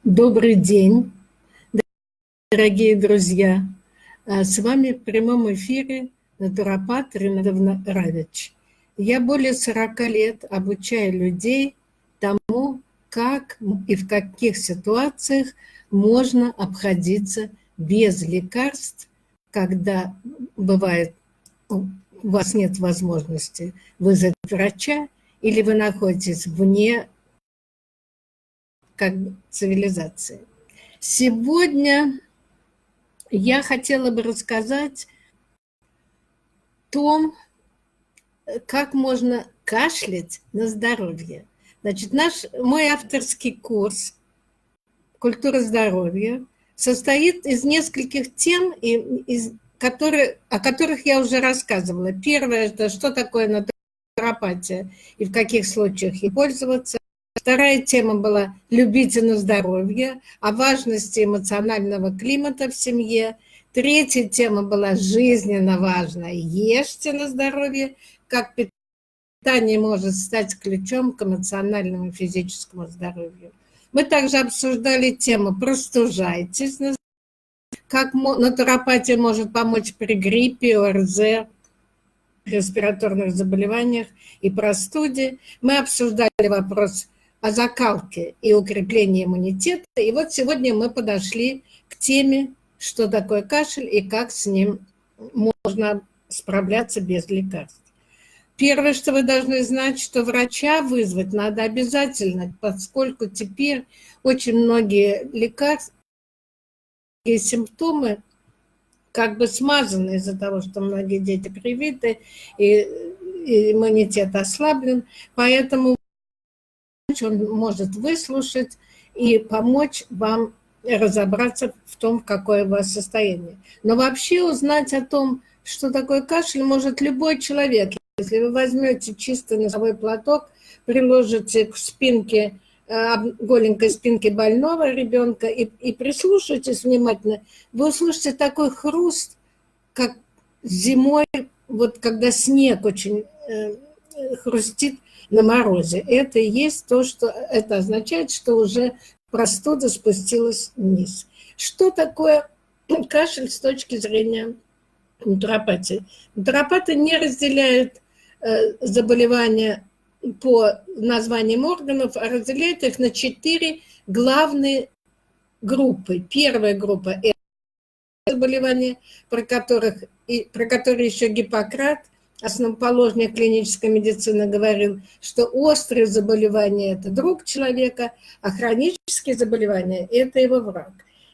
Добрый день, дорогие друзья! С вами в прямом эфире натуропат Рина Равич. Я более 40 лет обучаю людей тому, как и в каких ситуациях можно обходиться без лекарств, когда бывает, у вас нет возможности вызвать врача или вы находитесь вне цивилизации. Сегодня я хотела бы рассказать о том, как можно кашлять на здоровье. Значит, мой авторский курс «Культура здоровья» состоит из нескольких тем, о которых я уже рассказывала. Первое – это что такое натуропатия и в каких случаях ей пользоваться. Вторая тема была «Любите на здоровье», о важности эмоционального климата в семье. Третья тема была жизненно важная «Ешьте на здоровье», как питание может стать ключом к эмоциональному и физическому здоровью. Мы также обсуждали тему «Простужайтесь на здоровье», как натуропатия может помочь при гриппе, ОРЗ, респираторных заболеваниях и простуде. Мы обсуждали вопрос о закалке и укреплении иммунитета. И вот сегодня мы подошли к теме, что такое кашель и как с ним можно справляться без лекарств. Первое, что вы должны знать, что врача вызвать надо обязательно, поскольку теперь очень многие лекарства и симптомы как бы смазаны из-за того, что многие дети привиты, и иммунитет ослаблен, поэтому он может выслушать и помочь вам разобраться в том, какое у вас состояние. Но вообще узнать о том, что такое кашель, может любой человек. Если вы возьмете чистый носовой платок, приложите к спинке, голенькой спинке больного ребенка и прислушайтесь внимательно, вы услышите такой хруст, как зимой, вот когда снег очень хрустит на морозе. Это и есть то, что это означает, что уже простуда спустилась вниз. Что такое кашель с точки зрения натуропатии? Натуропаты не разделяют заболевания по названиям органов, а разделяют их на 4 главные группы. Первая группа – это заболевания, про которые еще Гиппократ, основоположник клинической медицины, говорил, что острые заболевания – это друг человека, а хронические заболевания – это его враг.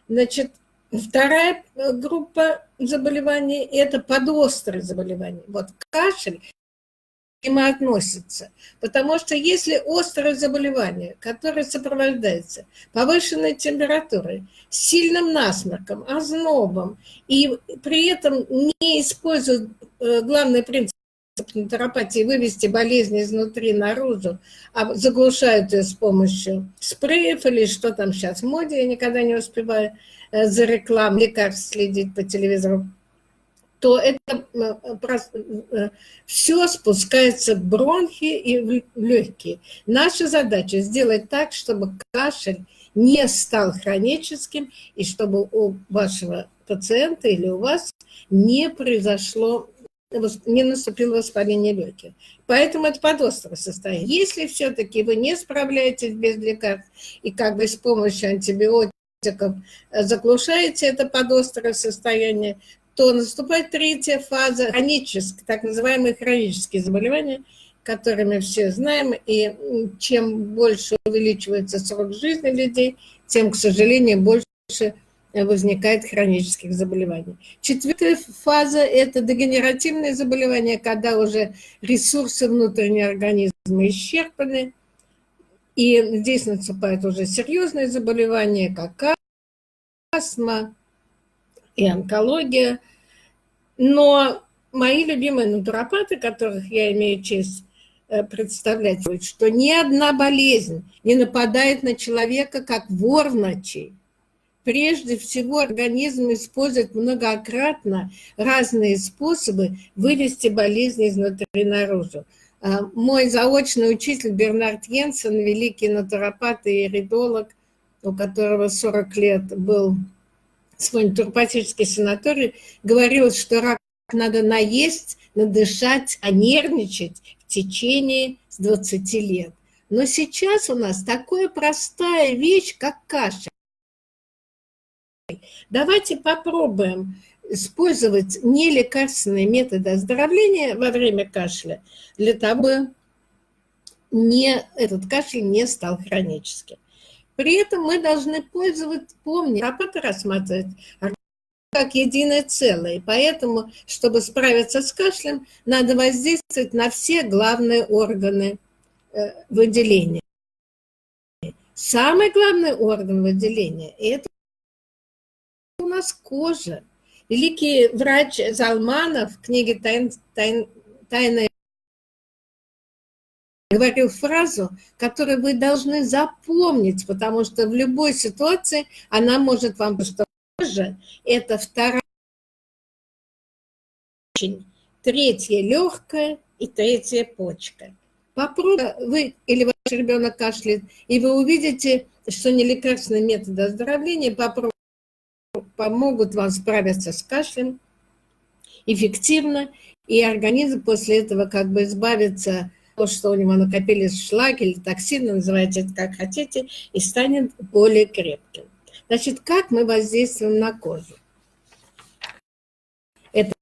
Значит, вторая группа заболеваний – это подострые заболевания. Вот кашель к ним относится, потому что если острое заболевание, которое сопровождается повышенной температурой, сильным насморком, ознобом, и при этом не используют главный принцип натуропатии вывести болезнь изнутри наружу, а заглушают ее с помощью спреев или что там сейчас в моде, я никогда не успеваю за рекламой лекарств следить по телевизору, то это все спускается в бронхи и в легкие. Наша задача сделать так, чтобы кашель не стал хроническим, и чтобы у вашего пациента или у вас не наступило воспаление легких. Поэтому это подострое состояние. Если все-таки вы не справляетесь без лекарств и как бы с помощью антибиотиков заглушаете это подострое состояние, то наступает третья фаза, так называемые хронические заболевания, которыми все знаем, и чем больше увеличивается срок жизни людей, тем, к сожалению, больше возникает хронических заболеваний. Четвертая фаза – это дегенеративные заболевания, когда уже ресурсы внутреннего организма исчерпаны, и здесь наступают уже серьезные заболевания, как астма и онкология. Но мои любимые натуропаты, которых я имею честь представлять, что ни одна болезнь не нападает на человека, как вор в ночи. Прежде всего, организм использует многократно разные способы вывести болезнь изнутри наружу. Мой заочный учитель Бернард Йенсен, великий натуропат и иридолог, у которого 40 лет был свой натуропатический санаторий, говорил, что рак надо наесть, надышать, а нервничать в течение 20 лет. Но сейчас у нас такая простая вещь, как кашель. Давайте попробуем использовать нелекарственные методы оздоровления во время кашля для того, чтобы этот кашель не стал хроническим. При этом мы должны помнить, аппарат рассматривать как единое целое. Поэтому, чтобы справиться с кашлем, надо воздействовать на все главные органы выделения. Самый главный орган выделения – это у нас кожа. Великий врач Залманов в книге «Тайная» говорил фразу, которую вы должны запомнить, потому что в любой ситуации она может вам, что кожа – это вторая печень, третья легкая и третья почка. Попробуйте, вы или ваш ребенок кашляет, и вы увидите, что нелекарственные методы оздоровления помогут вам справиться с кашлем эффективно, и организм после этого как бы избавится от того, что у него накопились шлаки или токсины, называйте это как хотите, и станет более крепким. Значит, как мы воздействуем на кожу? Это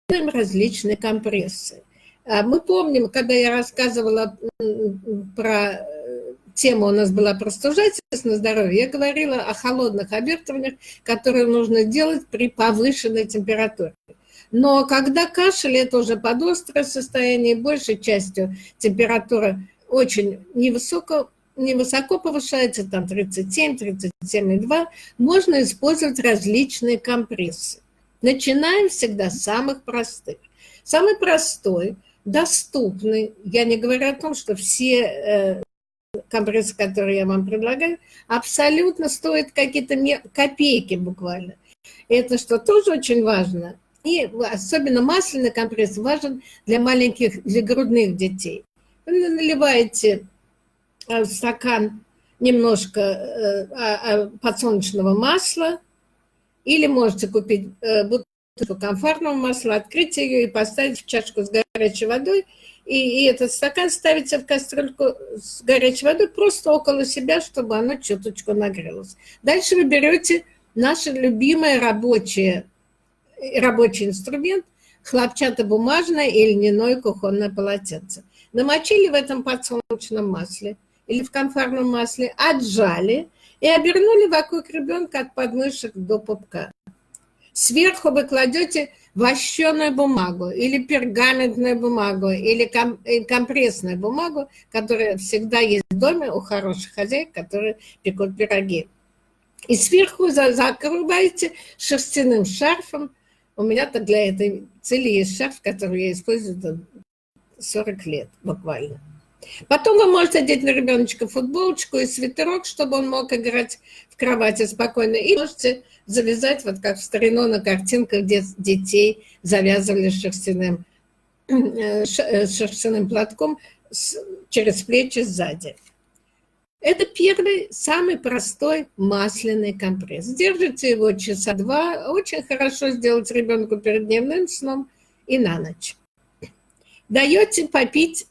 различные компрессы. Мы помним, когда я рассказывала про тему, у нас была про стужательство на здоровье, я говорила о холодных обертываниях, которые нужно делать при повышенной температуре. Но когда кашель, это уже подострое состояние, большей частью температура очень невысоко повышается, там 37, 37,2, можно использовать различные компрессы. Начинаем всегда с самых простых. Самый простой, доступный, я не говорю о том, что все компрессы, которые я вам предлагаю, абсолютно стоят какие-то копейки буквально. Это что тоже очень важно. И особенно масляный компресс важен для маленьких, для грудных детей. Вы наливаете в стакан немножко подсолнечного масла, или можете купить бутылку комфортного масла, открыть ее и поставить в чашку с горячей водой, и этот стакан ставите в кастрюльку с горячей водой просто около себя, чтобы оно чуточку нагрелось. Дальше вы берете наше любимое рабочий инструмент, хлопчатобумажное или льняное кухонное полотенце. Намочили в этом подсолнечном масле или в комфортном масле, отжали и обернули вокруг ребенка от подмышек до пупка. Сверху вы кладете вощеную бумагу или пергаментную бумагу или компрессную бумагу, которая всегда есть в доме у хороших хозяек, которые пекут пироги. И сверху закрываете шерстяным шарфом. У меня-то для этой цели есть шарф, который я использую 40 лет буквально. Потом вы можете одеть на ребеночка футболочку и свитерок, чтобы он мог играть в кровати спокойно. И можете завязать, вот как в старину на картинках, где детей завязывали шерстяным платком через плечи сзади. Это первый, самый простой масляный компресс. Держите его часа 2. Очень хорошо сделать ребенку перед дневным сном и на ночь. Даете попить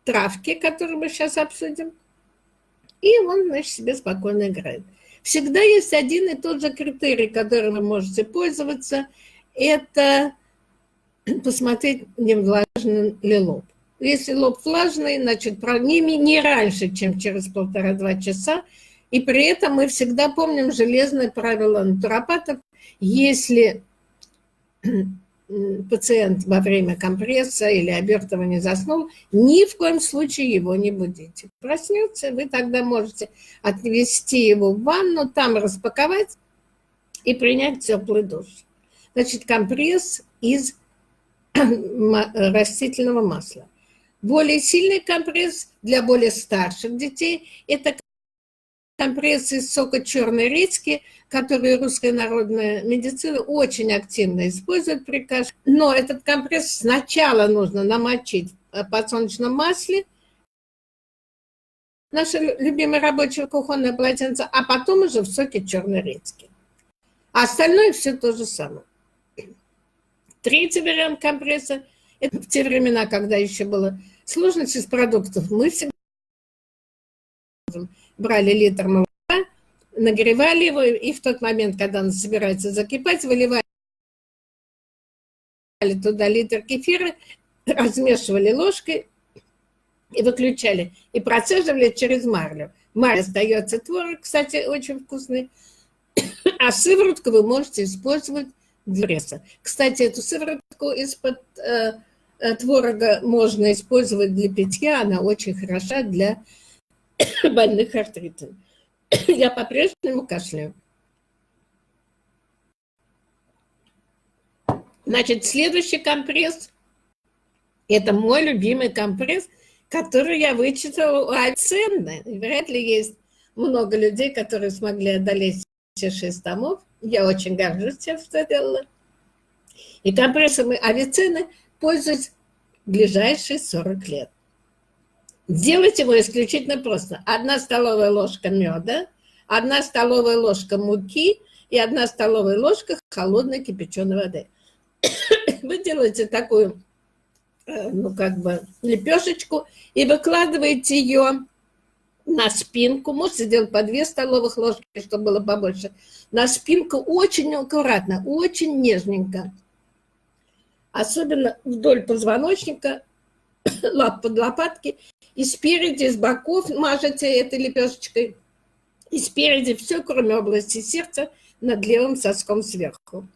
травки, которые мы сейчас обсудим, и он, значит, себе спокойно играет. Всегда есть один и тот же критерий, которым вы можете пользоваться, это посмотреть, не влажный ли лоб. Если лоб влажный, значит, не раньше, чем через 1,5-2 часа. И при этом мы всегда помним железное правило натуропатов. Если пациент во время компресса или обертывания заснул, ни в коем случае его не будите. Проснется, вы тогда можете отвести его в ванну, там распаковать и принять теплый душ. Значит, компресс из растительного масла. Более сильный компресс для более старших детей – это компресс из сока черной редьки, который русская народная медицина очень активно использует при кашле. Но этот компресс сначала нужно намочить в подсолнечном масле, наше любимое рабочее кухонное полотенце, а потом уже в соке черной редьки. А остальное все то же самое. Третий вариант компресса – это в те времена, когда еще было сложность из продуктов. Мы всегда брали литр молока, нагревали его, и в тот момент, когда он собирается закипать, выливали туда литр кефира, размешивали ложкой и выключали. И процеживали через марлю. Марля остается творог, кстати, очень вкусный. А сыворотку вы можете использовать для пресса. Кстати, эту сыворотку из-под творога можно использовать для питья. Она очень хороша для больных артритом. Я по-прежнему кашляю. Значит, следующий компресс – это мой любимый компресс, который я вычитала у Авиценны. Вряд ли есть много людей, которые смогли одолеть все 6 томов. Я очень горжусь тем, что делала. И компрессом Авиценны пользуюсь ближайшие 40 лет. Делать его исключительно просто. 1 столовая ложка меда, 1 столовая ложка муки и 1 столовая ложка холодной кипяченой воды. Вы делаете такую, лепешечку и выкладываете ее на спинку. Можете сделать по 2 столовых ложки, чтобы было побольше. На спинку очень аккуратно, очень нежненько. Особенно вдоль позвоночника, под лопатки. И спереди, и с боков мажете этой лепешечкой. И спереди все, кроме области сердца, над левым соском сверху.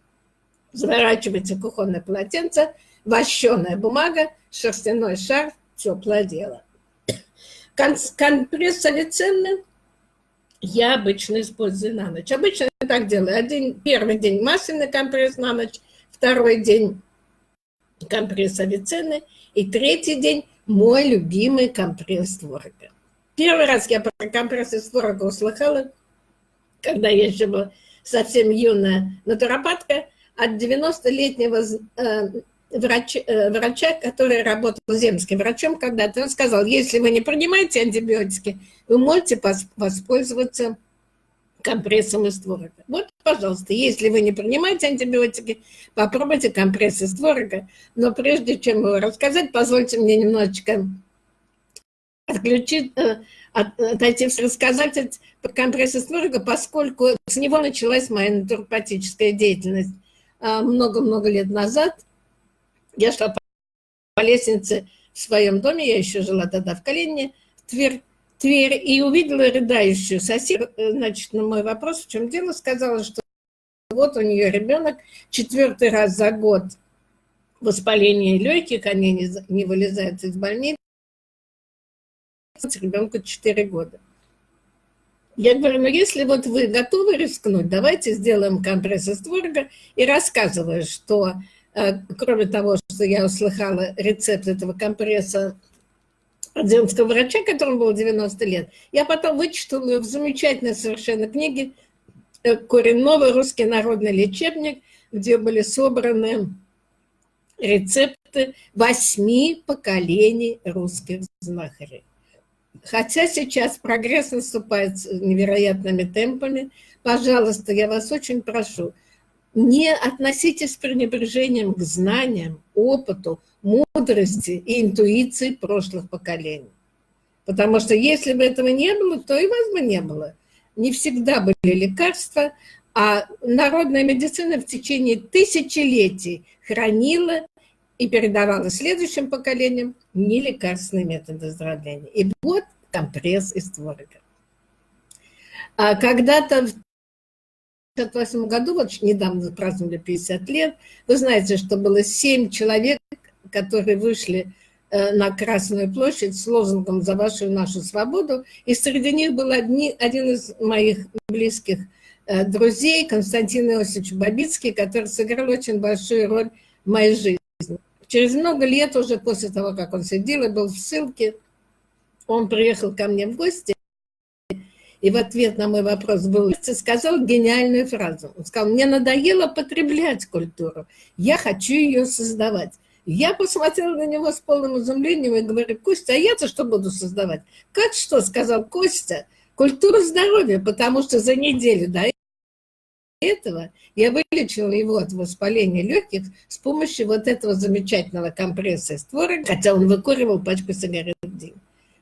Заворачиваете кухонное полотенце, вощеная бумага, шерстяной шарф, теплое дело. Компресс Авиценны я обычно использую на ночь. Обычно я так делаю. Первый день масляный компресс на ночь, второй день компресс Авиценны и третий день мой любимый компресс творога. Первый раз я про компресс из творога услыхала, когда я еще была совсем юная натуропатка, от 90-летнего врача, который работал земским врачом когда-то. Он сказал, если вы не принимаете антибиотики, вы можете воспользоваться компрессом из творога. Вот, пожалуйста, если вы не принимаете антибиотики, попробуйте компресс из творога. Но прежде чем его рассказать, позвольте мне немножечко отойти рассказать про компресс из творога, поскольку с него началась моя натуропатическая деятельность. Много-много лет назад я шла по лестнице в своем доме, я еще жила тогда в Калинине, в Тверь, и увидела рыдающую соседку. Значит, на мой вопрос, в чем дело, сказала, что вот у нее ребенок 4-й раз за год воспаление легких, они не вылезают из больницы, ребенку 4 года. Я говорю, если вот вы готовы рискнуть, давайте сделаем компресс из творога. И рассказываю, что кроме того, что я услыхала рецепт этого компресса от земского врача, которому было 90 лет, я потом вычитала ее в замечательной совершенно книге «Коренной русский народный лечебник», где были собраны рецепты 8 поколений русских знахарей. Хотя сейчас прогресс наступает невероятными темпами, пожалуйста, я вас очень прошу, не относитесь с пренебрежением к знаниям, опыту, мудрости и интуиции прошлых поколений. Потому что если бы этого не было, то и вас бы не было. Не всегда были лекарства, а народная медицина в течение тысячелетий хранила и передавала следующим поколениям нелекарственные методы оздоровления. И вот компресс из творога. Когда-то в 1958 году, вот недавно праздновали 50 лет, вы знаете, что было 7 человек, которые вышли на Красную площадь с лозунгом «За вашу и нашу свободу», и среди них был один из моих близких друзей, Константин Иосифович Бабицкий, который сыграл очень большую роль в моей жизни. Через много лет, уже после того, как он сидел и был в ссылке, он приехал ко мне в гости, и в ответ на мой вопрос сказал гениальную фразу. Он сказал, мне надоело потреблять культуру, я хочу ее создавать. Я посмотрела на него с полным изумлением и говорю: Костя, а я-то что буду создавать? Как что, сказал Костя, культура здоровья, потому что за неделю до этого я вылечила его от воспаления легких с помощью вот этого замечательного компресса из творога, хотя он выкуривал пачку сигарет в день.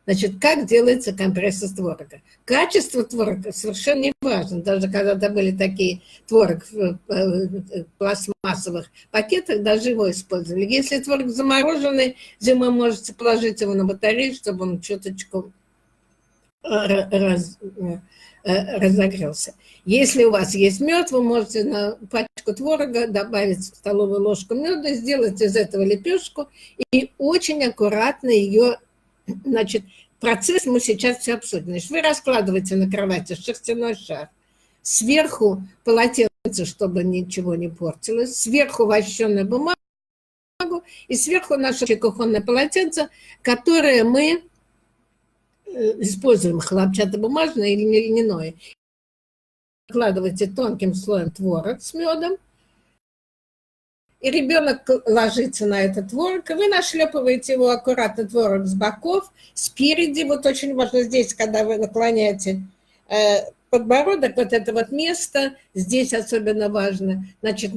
Значит, как делается компресс из творога? Качество творога совершенно не важно. Даже когда были такие творог в пластмассовых пакетах, даже его использовали. Если творог замороженный, зимой можете положить его на батарею, чтобы он чуточку разогрелся. Если у вас есть мед, вы можете на пачку творога добавить столовую ложку меда, сделать из этого лепешку и очень аккуратно ее, значит, процесс мы сейчас все обсудим. Значит, вы раскладываете на кровати шерстяной шар, сверху полотенце, чтобы ничего не портилось, сверху вощеную бумагу и сверху наше кухонное полотенце, которое мы используем, хлопчатобумажное или льняное. Выкладываете тонким слоем творог с медом, и ребенок ложится на этот творог, и вы нашлепываете его аккуратно, творог с боков, спереди. Вот очень важно здесь, когда вы наклоняете подбородок, вот это вот место, здесь особенно важно. Значит,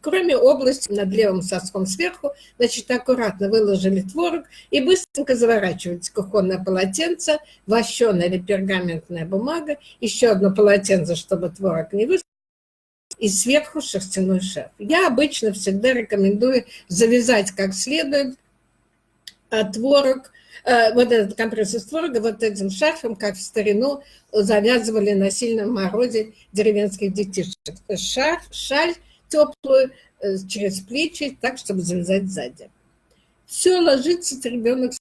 кроме области над левым соском сверху, значит, аккуратно выложили творог и быстренько заворачиваете кухонное полотенце, вощеная или пергаментная бумага, еще одно полотенце, чтобы творог не высохнул, и сверху шерстяной шарф. Я обычно всегда рекомендую завязать как следует творог, вот этот компресс из творога вот этим шарфом, как в старину завязывали на сильном морозе деревенских детишек. Шаль теплую через плечи, так, чтобы завязать сзади. Все, ложится ребенок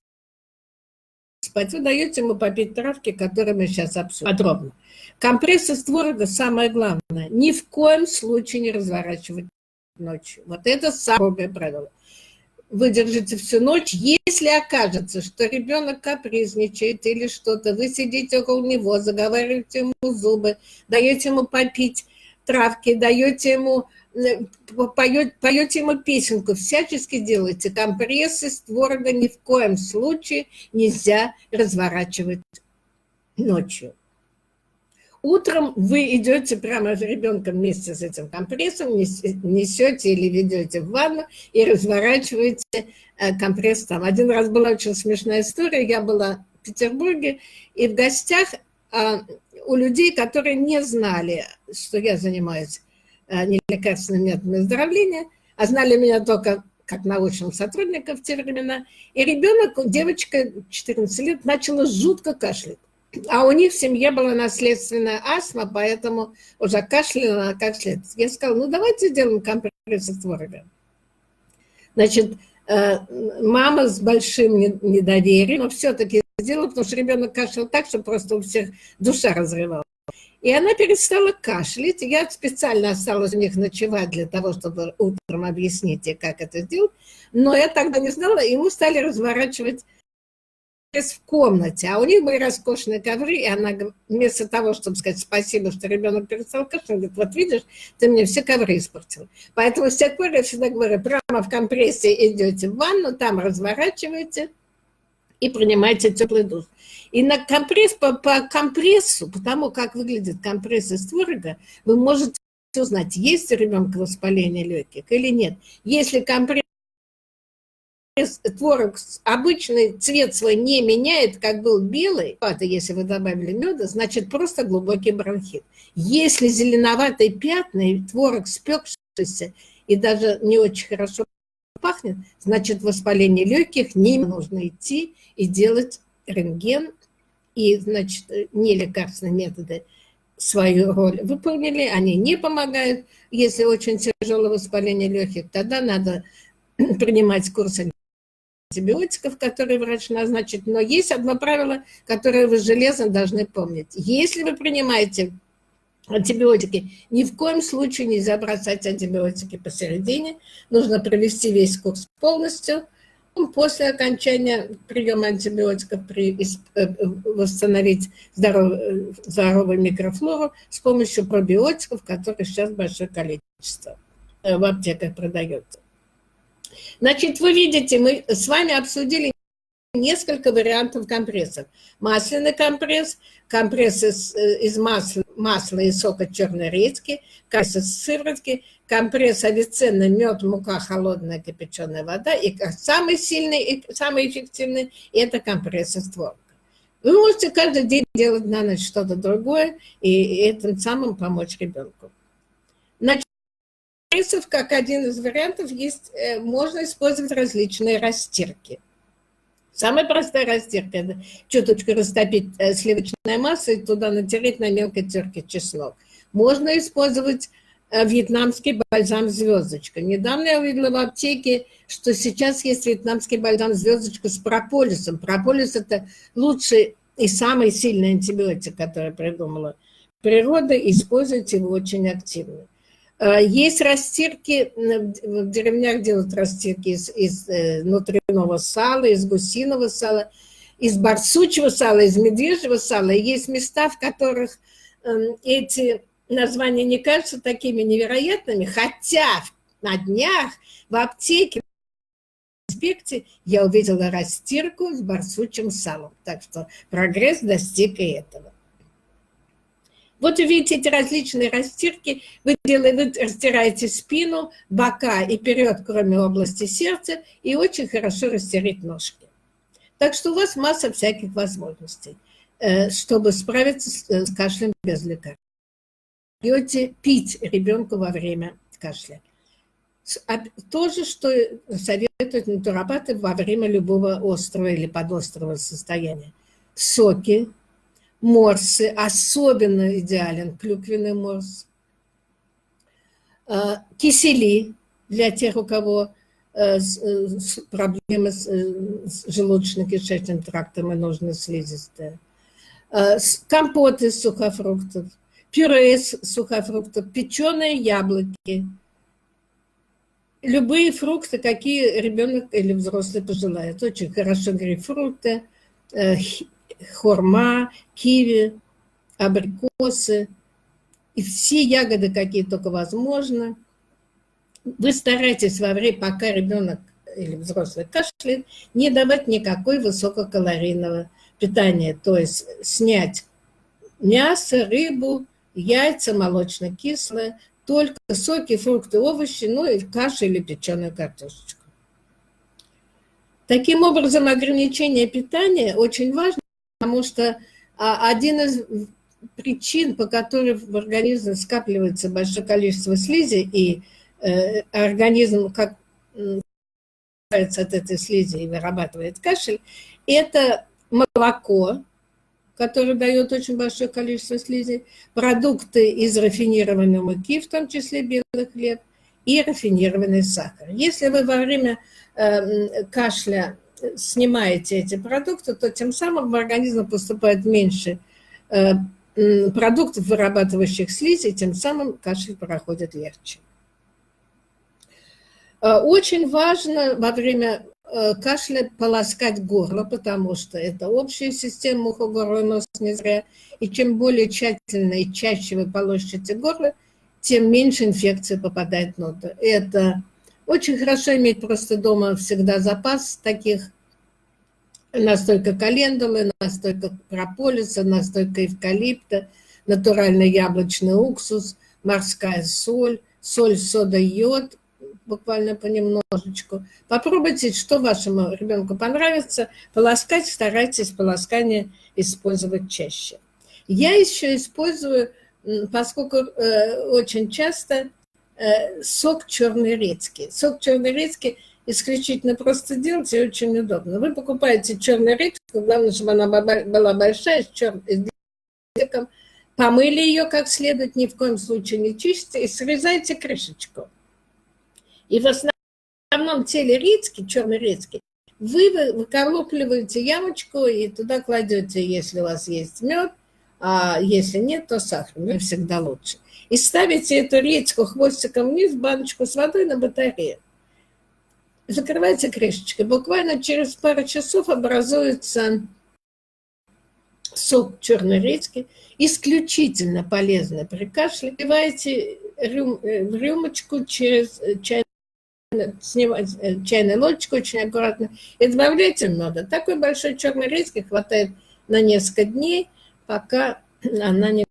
спать. Вы даете ему попить травки, которые мы сейчас обсудим подробно. Компресс из творога самое главное. Ни в коем случае не разворачивать ночью. Вот это самое правило. Вы держите всю ночь. Если окажется, что ребенок капризничает или что-то, вы сидите около него, заговариваете ему зубы, даете ему попить травки, даете ему, поете ему песенку, всячески делаете компрессы с творога, ни в коем случае нельзя разворачивать ночью. Утром вы идете прямо с ребенком вместе с этим компрессом, несете или ведете в ванну и разворачиваете компресс там. Один раз была очень смешная история. Я была в Петербурге и в гостях у людей, которые не знали, что я занимаюсь нелекарственными методами оздоровления, а знали меня только как научного сотрудника в те времена. И ребенок, девочка 14 лет, начала жутко кашлять. А у них в семье была наследственная астма, поэтому уже кашляла как следует. Я сказала, ну давайте сделаем компресс из творога. Значит, мама с большим недоверием, но все-таки сделала, потому что ребенок кашлял так, что просто у всех душа разрывалась. И она перестала кашлять. Я специально осталась у них ночевать для того, чтобы утром объяснить ей, как это сделать. Но я тогда не знала, и мы стали разворачивать в комнате, а у них были роскошные ковры, и она вместо того, чтобы сказать спасибо, что ребенок перестал кашлять, говорит, вот видишь, ты мне все ковры испортил. Поэтому с тех пор я всегда говорю, прямо в компрессе идете в ванну, там разворачиваете и принимаете теплый душ. И на компресс, по компрессу, по тому, как выглядит компресс из творога, вы можете узнать, есть у ребенка воспаление легких или нет. Если компресс творог обычный цвет свой не меняет, как был белый, это если вы добавили меда, значит просто глубокий бронхит. Если зеленоватые пятна и творог спекшийся и даже не очень хорошо пахнет, значит воспаление легких, не нужно идти и делать рентген. И, значит, нелекарственные методы свою роль выполнили, они не помогают. Если очень тяжелое воспаление легких, тогда надо принимать курс антибиотиков, которые врач назначит. Но есть одно правило, которое вы железно должны помнить. Если вы принимаете антибиотики, ни в коем случае нельзя бросать антибиотики посередине. Нужно провести весь курс полностью. После окончания приема антибиотиков восстановить здоровую микрофлору с помощью пробиотиков, которых сейчас большое количество в аптеках продается. Значит, вы видите, мы с вами обсудили несколько вариантов компрессов. Масляный компресс, компресс из масла и сока черной редьки, компресс из сыворотки, компресс авиценна, мед, мука, холодная кипяченая вода. И самый сильный и самый эффективный – это компресс из творога. Вы можете каждый день делать на ночь что-то другое и этим самым помочь ребенку. Значит, как один из вариантов есть, можно использовать различные растирки. Самая простая растирка – это чуточку растопить сливочное масло и туда натереть на мелкой терке чеснок. Можно использовать вьетнамский бальзам «Звездочка». Недавно я увидела в аптеке, что сейчас есть вьетнамский бальзам «Звездочка» с прополисом. Прополис – это лучший и самый сильный антибиотик, который придумала природа, и используйте его очень активно. Есть растирки, в деревнях делают растирки из внутреннего сала, из гусиного сала, из барсучьего сала, из медвежьего сала. И есть места, в которых эти названия не кажутся такими невероятными, хотя на днях в аптеке в инспекции я увидела растирку с барсучьим салом. Так что прогресс достиг и этого. Вот вы видите эти различные растирки, вы растираете спину, бока и вперед, кроме области сердца, и очень хорошо растереть ножки. Так что у вас масса всяких возможностей, чтобы справиться с кашлем без лекарств. Даете пить ребенку во время кашля. То же, что советуют натуропаты во время любого острого или подострого состояния. Соки, морсы, особенно идеален клюквенный морс, кисели для тех, у кого проблемы с желудочно-кишечным трактом и нужно слизистая, компоты из сухофруктов, пюре из сухофруктов, печеные яблоки, любые фрукты, какие ребенок или взрослый пожелает. Очень хорошо грейпфруты, хурма, киви, абрикосы и все ягоды, какие только возможно. Вы стараетесь во время, пока ребенок или взрослый кашляет, не давать никакой высококалорийного питания, то есть снять мясо, рыбу, яйца, молочно-кислое, только соки, фрукты, овощи, ну и кашу или печеную картошечку. Таким образом, ограничение питания очень важно, потому что один из причин, по которой в организме скапливается большое количество слизи, и организм как от этой слизи и вырабатывает кашель, это молоко, которое дает очень большое количество слизи, продукты из рафинированной муки, в том числе белый хлеб, и рафинированный сахар. Если вы во время кашля снимаете эти продукты, то тем самым в организм поступает меньше продуктов, вырабатывающих слизи, и тем самым кашель проходит легче. Очень важно во время кашля полоскать горло, потому что это общая система уха, горла, нос, не зря. И чем более тщательно и чаще вы полощете горло, тем меньше инфекции попадает внутрь. Это очень хорошо иметь просто дома всегда запас таких: настойка календулы, настойка прополиса, настойка эвкалипта, натуральный яблочный уксус, морская соль, соль, сода, йод, буквально понемножечку. Попробуйте, что вашему ребенку понравится. Полоскать, старайтесь полоскание использовать чаще. Я еще использую, поскольку очень часто, сок черной редьки. Сок черной редьки исключительно просто делать и очень удобно. Вы покупаете черную редьку, главное, чтобы она была большая, с черным листиком. Помыли ее как следует, ни в коем случае не чистите, и срезайте крышечку. И в основном теле редьки, черной редьки, вы выколупливаете ямочку и туда кладете, если у вас есть мед, а если нет, то сахар. Мед всегда лучше. И ставите эту редьку хвостиком вниз в баночку с водой на батарее. Закрывайте крышечкой. Буквально через пару часов образуется сок черной редьки, исключительно полезный при кашле. Наливаете в рюмочку через чайную снимать чайную ложечку очень аккуратно и добавляйте меда. Такой большой черной редьки хватает на несколько дней, пока она не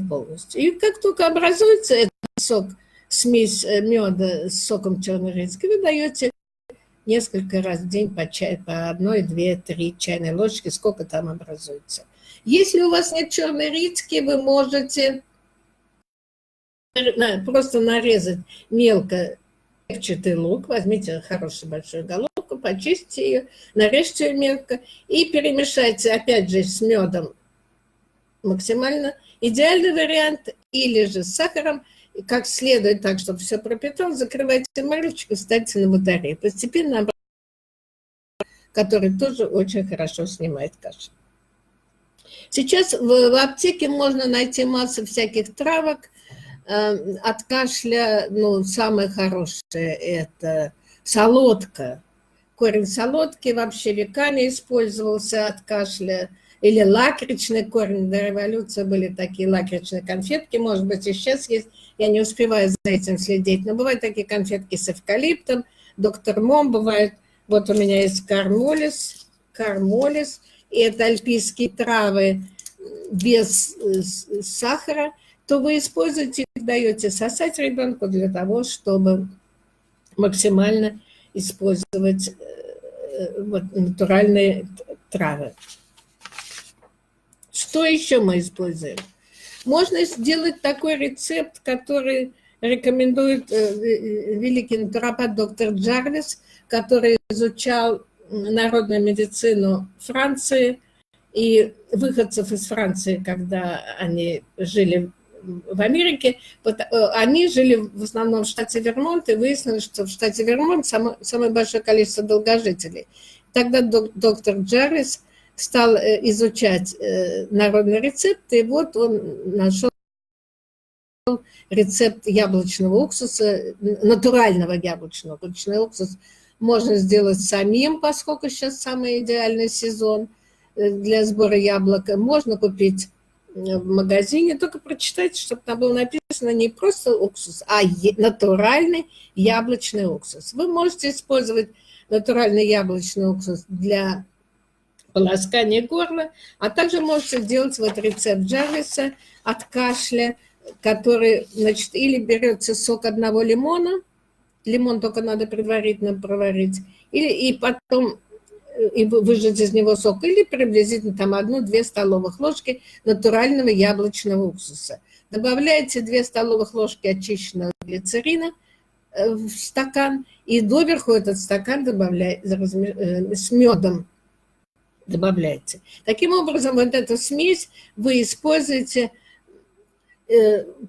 полностью. И как только образуется этот сок, смесь меда с соком черной редьки, вы даете несколько раз в день по одной, две, три чайной ложки, сколько там образуется. Если у вас нет черной редьки, вы можете просто нарезать мелко репчатый лук, возьмите хорошую большую головку, почистите ее, нарежьте ее мелко и перемешайте опять же с медом максимально. Идеальный вариант, или же с сахаром, как следует, так, чтобы все пропитал, закрывайте марлечку и ставьте на батарею. Постепенно, который тоже очень хорошо снимает кашу. Сейчас в аптеке можно найти массу всяких травок. От кашля, ну, самое хорошее – это солодка. Корень солодки вообще веками использовался от кашля. Или лакричный корень. До революции были такие лакричные конфетки. Может быть, и сейчас есть. Я не успеваю за этим следить. Но бывают такие конфетки с эвкалиптом. Доктор Мом бывает. Вот у меня есть кармолис. И это альпийские травы без сахара. То вы используете, даете сосать ребенку для того, чтобы максимально использовать вот, натуральные травы. Что еще мы используем? Можно сделать такой рецепт, который рекомендует великий натуропат доктор Джарвис, который изучал народную медицину Франции и выходцев из Франции, когда они жили в Америке. Они жили в основном в штате Вермонт, и выяснилось, что в штате Вермонт самое большое количество долгожителей. Тогда доктор Джарвис стал изучать народные рецепты, и вот он нашел рецепт яблочного уксуса, натурального яблочного. Яблочный уксус можно сделать самим, поскольку сейчас самый идеальный сезон для сбора яблок. Можно купить в магазине, только прочитайте, чтобы там было написано не просто уксус, а натуральный яблочный уксус. Вы можете использовать натуральный яблочный уксус для полоскания горла, а также можете сделать вот рецепт Джарвиса от кашля, который, значит, или берется сок одного лимона, лимон только надо предварительно проварить, и потом и выжать из него сок, или приблизительно там 1-2 столовых ложки натурального яблочного уксуса. Добавляете 2 столовых ложки очищенного глицерина в стакан, и доверху этот стакан с медом добавляете. Таким образом, вот эту смесь вы используете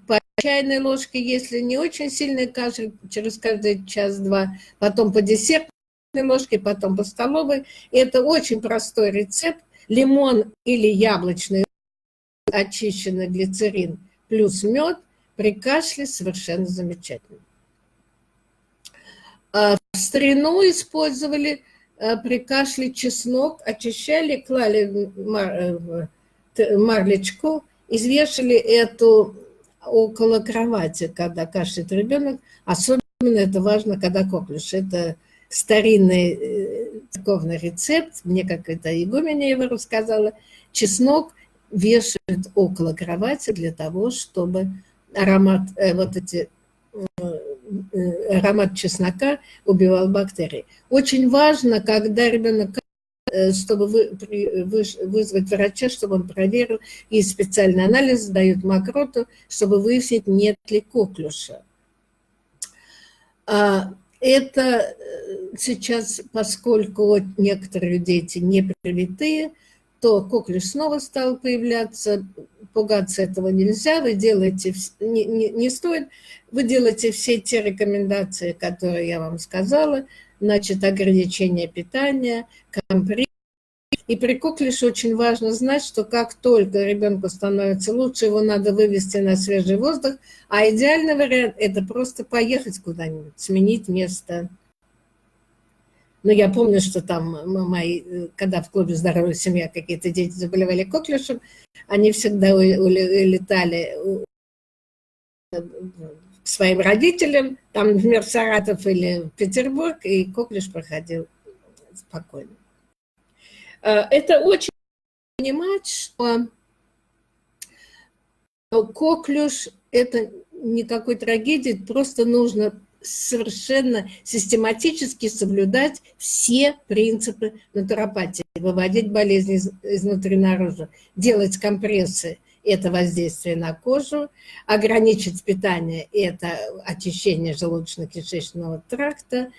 по чайной ложке, если не очень сильный кашель, через каждый час-два, потом по десертной ложке, потом по столовой. И это очень простой рецепт. Лимон или яблочный очищенный глицерин плюс мед при кашле совершенно замечательно. В старину использовали при кашле чеснок, очищали, клали марлечку, извешали эту около кровати, когда кашляет ребенок. Особенно это важно, когда коклюш. Это старинный церковный рецепт, мне как-то игуменя его рассказала. Чеснок вешают около кровати для того, чтобы аромат, аромат чеснока убивал бактерии. Очень важно, когда ребенок, чтобы вызвать врача, чтобы он проверил, есть специальный анализ, дают мокроту, чтобы выяснить, нет ли коклюша. Это сейчас, поскольку некоторые дети не привитые, то коклюш снова стал появляться, пугаться этого нельзя, вы делаете, не стоит, вы делаете все те рекомендации, которые я вам сказала, значит, ограничение питания, компресс. И при коклюше очень важно знать, что как только ребенку становится лучше, его надо вывести на свежий воздух, а идеальный вариант – это просто поехать куда-нибудь, сменить место. Но я помню, что там когда в клубе «Здоровая семья» какие-то дети заболевали коклюшем, они всегда улетали к своим родителям, там, например, в Саратов или в Петербург, и коклюш проходил спокойно. Это очень понимать, что коклюш – это никакой трагедии, просто нужно совершенно систематически соблюдать все принципы натуропатии, выводить болезни изнутри наружу, делать компрессы – это воздействие на кожу, ограничить питание – это очищение желудочно-кишечного тракта.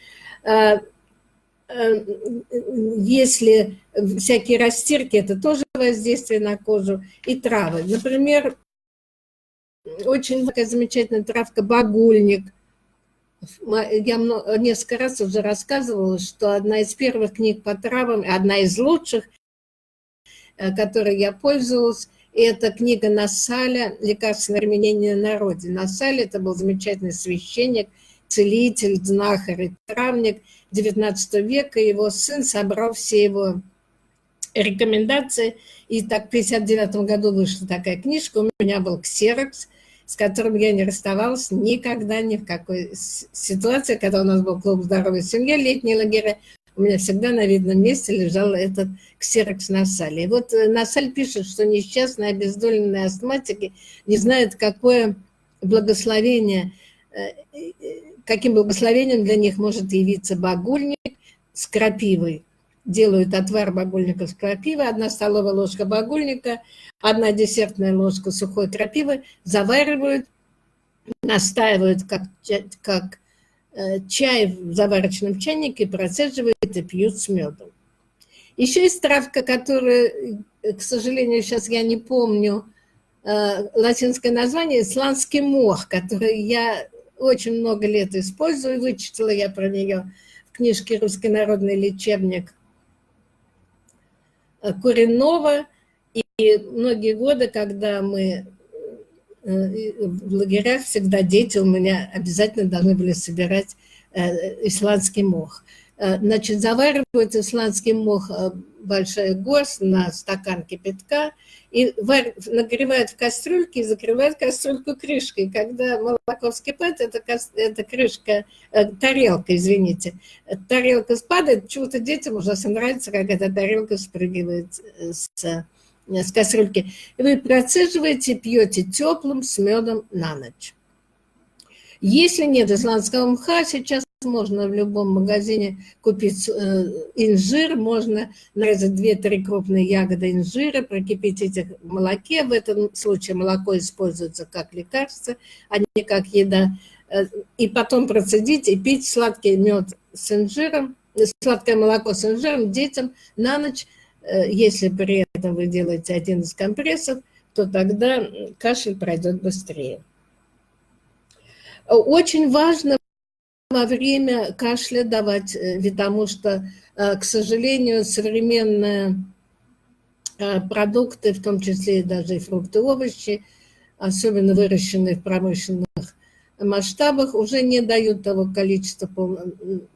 Если всякие растирки – это тоже воздействие на кожу, и травы. Например, очень такая замечательная травка багульник. Я несколько раз уже рассказывала, что одна из первых книг по травам, одна из лучших, которой я пользовалась, это книга Нассаля «Лекарственное применение на народе». Нассаль – это был замечательный священник, целитель, знахарь и травник XIX века. Его сын собрал все его рекомендации. И так в 1959 году вышла такая книжка. У меня был ксерокс, с которым я не расставалась никогда, ни в какой ситуации. Когда у нас был клуб «Здоровая семья», летние лагеря, у меня всегда на видном месте лежал этот ксерокс Нассаля. И вот Нассаль пишет, что несчастные обездоленные астматики не знают, какое благословение, каким благословением для них может явиться багульник с крапивой. Делают отвар багульника с крапивой, 1 столовая ложка багульника, 1 десертная ложка сухой крапивы, заваривают, настаивают как чай в заварочном чайнике, процеживают и пьют с медом. Еще есть травка, которую, к сожалению, сейчас я не помню латинское название, исландский мох, который я очень много лет использую, вычитала я про нее в книжке «Русский народный лечебник» Куренова, и многие годы, когда мы в лагерях, всегда дети у меня обязательно должны были собирать исландский мох. Значит, заваривают исландский мох большая горсть на стакан кипятка и нагревают в кастрюльке и закрывают кастрюльку крышкой. Когда молоко вскипает, эта крышка, тарелка, извините, тарелка спадает, почему-то детям ужасно нравится, как эта тарелка спрыгивает с кастрюльки. И вы процеживаете, пьете теплым с медом на ночь. Если нет исландского мха, сейчас можно в любом магазине купить инжир, можно нарезать 2-3 крупные ягоды инжира, прокипятить их в молоке. В этом случае молоко используется как лекарство, а не как еда. И потом процедить и пить сладкий мед с инжиром, сладкое молоко с инжиром детям на ночь. Если при этом вы делаете один из компрессов, то тогда кашель пройдет быстрее. Очень важно во время кашля давать, потому что, к сожалению, современные продукты, в том числе даже и фрукты, овощи, особенно выращенные в промышленных масштабах, уже не дают того количества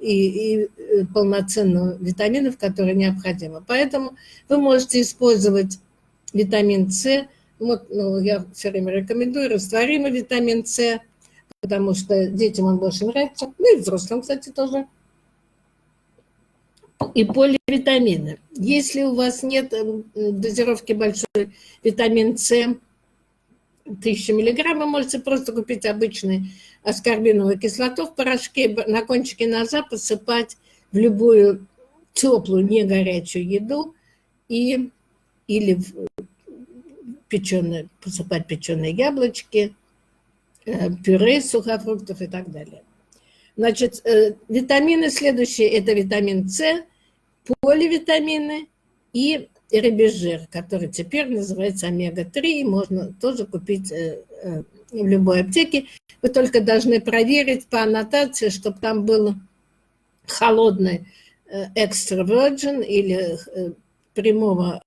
и полноценного витаминов, которые необходимо. Поэтому вы можете использовать витамин С. Вот, я все время рекомендую растворимый витамин С, потому что детям он больше нравится, ну и взрослым, кстати, тоже. И поливитамины. Если у вас нет дозировки большой витамин С, 1000 миллиграмм, вы можете просто купить обычный аскорбиновую кислоту в порошке, на кончике ножа посыпать в любую теплую, не горячую еду или посыпать печеные яблочки, пюре из сухофруктов и так далее. Значит, витамины следующие – это витамин С, поливитамины и рибежир, который теперь называется омега-3, можно тоже купить в любой аптеке. Вы только должны проверить по аннотации, чтобы там был холодный extra virgin или прямого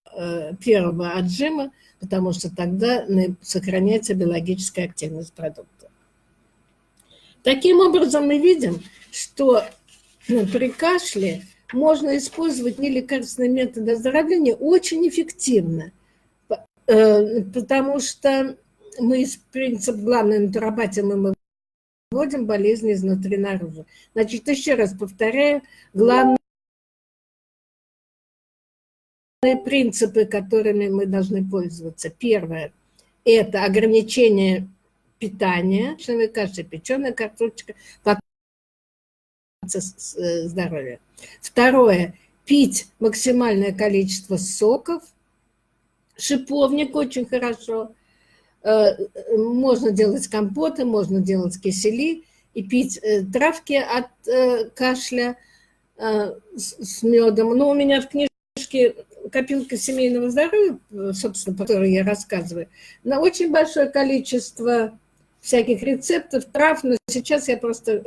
первого отжима, потому что тогда сохраняется биологическая активность продукта. Таким образом, мы видим, что при кашле можно использовать нелекарственные методы оздоровления очень эффективно, потому что мы принцип главной натуропатии мы выводим болезни изнутри наружу. Значит, еще раз повторяю, главные принципы, которыми мы должны пользоваться. Первое – это ограничение питания, пшенной каши, печеная картошечка, здоровья. Второе – пить максимальное количество соков, шиповник очень хорошо, можно делать компоты, можно делать кисели и пить травки от кашля с медом. Но у меня в книжке «Копилка семейного здоровья», собственно, по которой я рассказываю, на очень большое количество всяких рецептов, трав, но сейчас я просто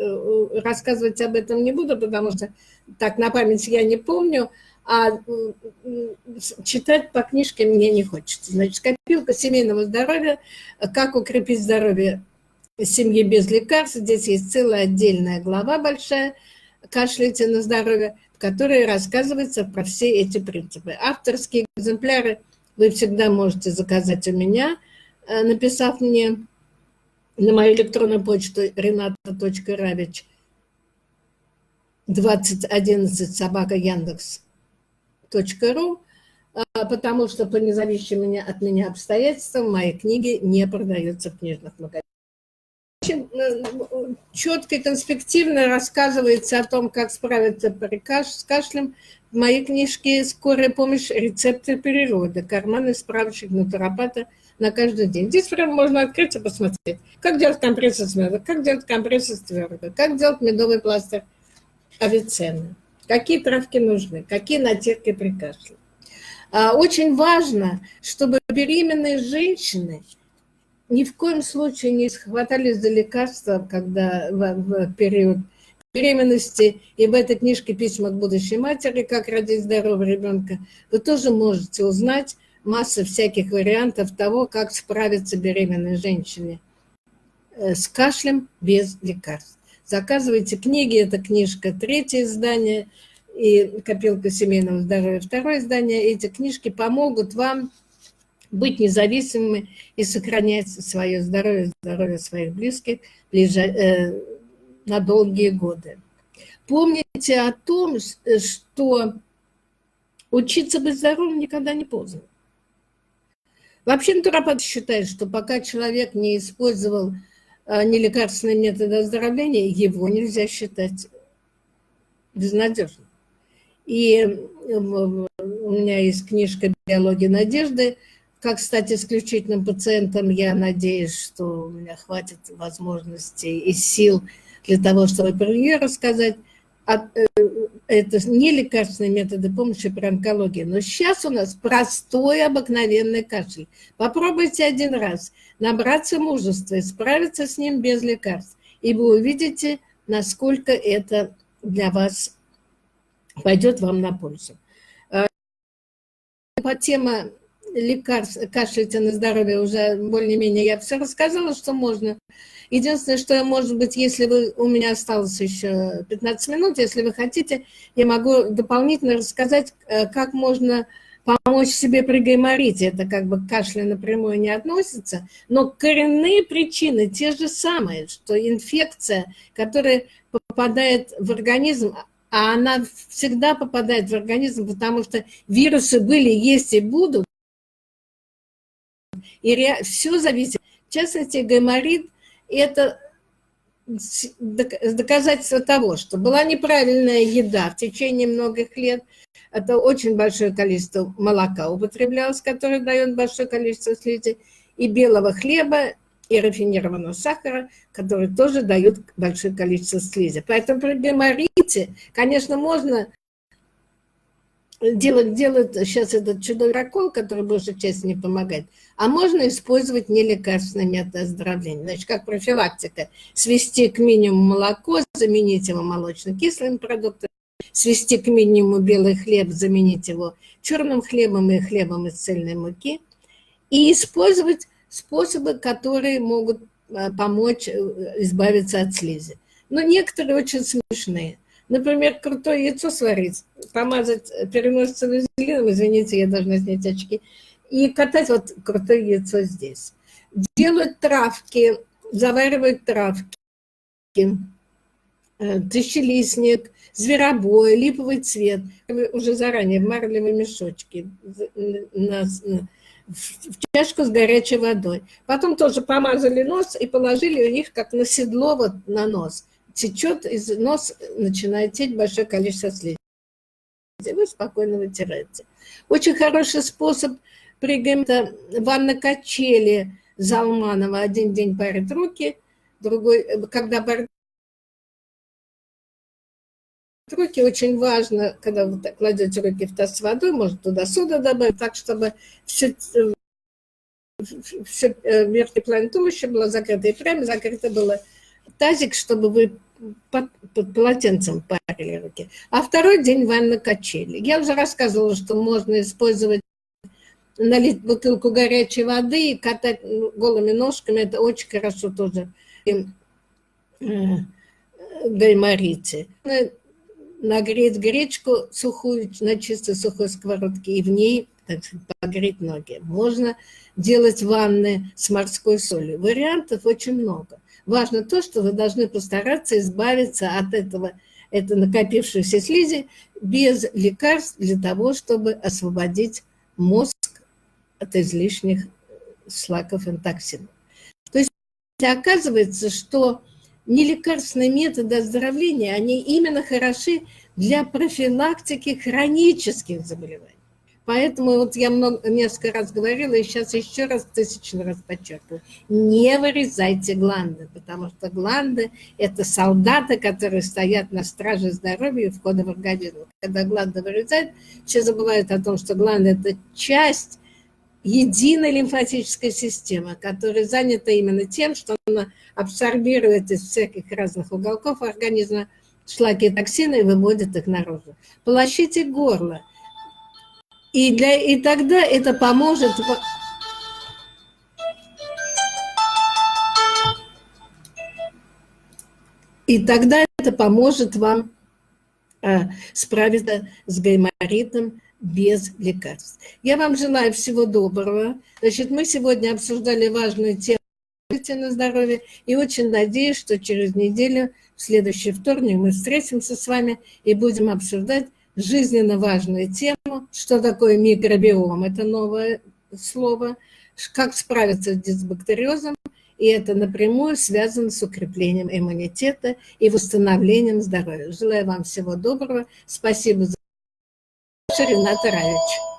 рассказывать об этом не буду, потому что так на память я не помню, а читать по книжке мне не хочется. Значит, «Копилка семейного здоровья», «Как укрепить здоровье семьи без лекарств». Здесь есть целая отдельная глава большая «Кашляйте на здоровье», в которой рассказывается про все эти принципы. Авторские экземпляры вы всегда можете заказать у меня, написав мне на мою электронную почту renata.ravich2011@yandex.ru, потому что по независимым от меня обстоятельствам мои книги не продаются в книжных магазинах. Очень четко и конспективно рассказывается о том, как справиться с кашлем. В моей книжке «Скорая помощь. Рецепты природы. Карманный справочник натуропата на каждый день». Здесь прям можно открыть и посмотреть, как делать компресс из меда, как делать компресс из твердого, как делать медовый пластырь Авиценны, какие травки нужны, какие натирки при кашле. Очень важно, чтобы беременные женщины ни в коем случае не хватались за лекарства, когда в период беременности, и в этой книжке «Письма к будущей матери. Как родить здорового ребенка» вы тоже можете узнать массу всяких вариантов того, как справиться беременной женщине с кашлем без лекарств. Заказывайте книги, это книжка, 3-е издание, и «Копилка семейного здоровья», 2-е издание. Эти книжки помогут вам быть независимыми и сохранять свое здоровье, здоровье своих близких на долгие годы. Помните о том, что учиться быть здоровым никогда не поздно. Вообще натуропат считает, что пока человек не использовал нелекарственные методы оздоровления, его нельзя считать безнадежным. И у меня есть книжка «Биология надежды». Как стать исключительным пациентом, я надеюсь, что у меня хватит возможностей и сил для того, чтобы про нее рассказать. Это не лекарственные методы помощи при онкологии. Но сейчас у нас простой обыкновенный кашель. Попробуйте один раз набраться мужества и справиться с ним без лекарств. И вы увидите, насколько это для вас пойдет вам на пользу. По теме лекарств, кашляйте на здоровье уже более-менее я все рассказала, что можно. Единственное, что, может быть, если у меня осталось еще 15 минут, если вы хотите, я могу дополнительно рассказать, как можно помочь себе при гайморите. Это как бы к кашлю напрямую не относится, но коренные причины те же самые, что инфекция, которая попадает в организм, а она всегда попадает в организм, потому что вирусы были, есть и будут, и все зависит. В частности, гайморит – это доказательство того, что была неправильная еда в течение многих лет. Это очень большое количество молока употреблялось, которое дает большое количество слизи, и белого хлеба, и рафинированного сахара, который тоже дают большое количество слизи. Поэтому при гайморите, конечно, можно делать сейчас этот чудовый прокол, который большей части не помогает, а можно использовать нелекарственные методы оздоровления. Значит, как профилактика, свести к минимуму молоко, заменить его молочно-кислым продуктом, свести к минимуму белый хлеб, заменить его черным хлебом и хлебом из цельной муки, и использовать способы, которые могут помочь избавиться от слизи. Но некоторые очень смешные. Например, крутое яйцо сварить, помазать переносицем вазелином, извините, я должна снять очки, и катать вот крутое яйцо здесь. делают травки, заваривают травки, тысячелистник, зверобой, липовый цвет, уже заранее в марлевые мешочки, в чашку с горячей водой. Потом тоже помазали нос и положили их как на седло вот на нос. Течет из нос, начинает течь большое количество слизи. Вы спокойно вытираете. Очень хороший способ прыгаем ванна качели Залманова. Один день парит руки, другой, когда парит руки, очень важно, когда вы кладете руки в таз с водой, можно туда соду добавить, так, чтобы все верхний план туловища было закрыто, и прямо закрыто было тазик, чтобы вы под полотенцем парили руки. А второй день ванна качели. Я уже рассказывала, что можно использовать, налить бутылку горячей воды и катать голыми ножками. Это очень хорошо тоже гайморите. Нагреть гречку сухую на чистой сухой сковородке и в ней, так сказать, погреть ноги. Можно делать ванны с морской солью. Вариантов очень много. Важно то, что вы должны постараться избавиться от этой накопившейся слизи без лекарств для того, чтобы освободить мозг от излишних шлаков и токсинов. То есть оказывается, что нелекарственные методы оздоровления, они именно хороши для профилактики хронических заболеваний. Поэтому вот я несколько раз говорила, и сейчас еще раз, 1000 раз подчеркиваю, не вырезайте гланды, потому что гланды – это солдаты, которые стоят на страже здоровья и входа в организм. Когда гланды вырезают, все забывают о том, что гланды – это часть единой лимфатической системы, которая занята именно тем, что она абсорбирует из всяких разных уголков организма шлаки и токсины и выводит их наружу. Полощите горло. И тогда это поможет... И тогда это поможет вам справиться с гайморитом без лекарств. Я вам желаю всего доброго. Значит, мы сегодня обсуждали важную тему на здоровье и очень надеюсь, что через неделю, в следующий вторник, мы встретимся с вами и будем обсуждать жизненно важную тему, что такое микробиом, это новое слово, как справиться с дисбактериозом, и это напрямую связано с укреплением иммунитета и восстановлением здоровья. Желаю вам всего доброго. Спасибо за Рената Равич.